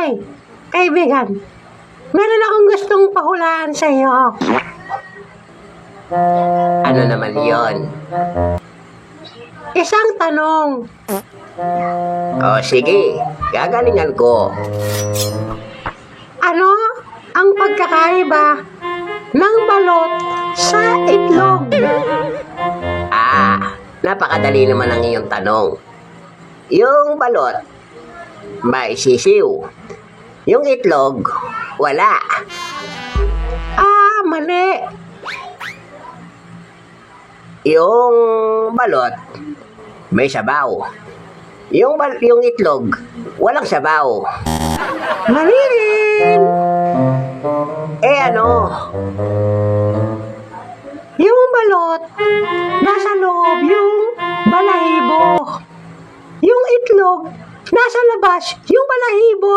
Hoy, kaibigan, meron akong gustong pahulaan sa iyo. Ano naman yon? Isang tanong. O sige, gagalingan ko. Ano ang pagkakaiba ng balot sa itlog? Napakadali naman ang iyong tanong. Yung balot, may sisiw. Yung itlog, wala. Mali. Yung balot, may sabaw. Yung itlog, walang sabaw. Mali rin. Ano? Yung balot, nasa loob yung balahibo. Yung itlog, nasa labas yung balahibo.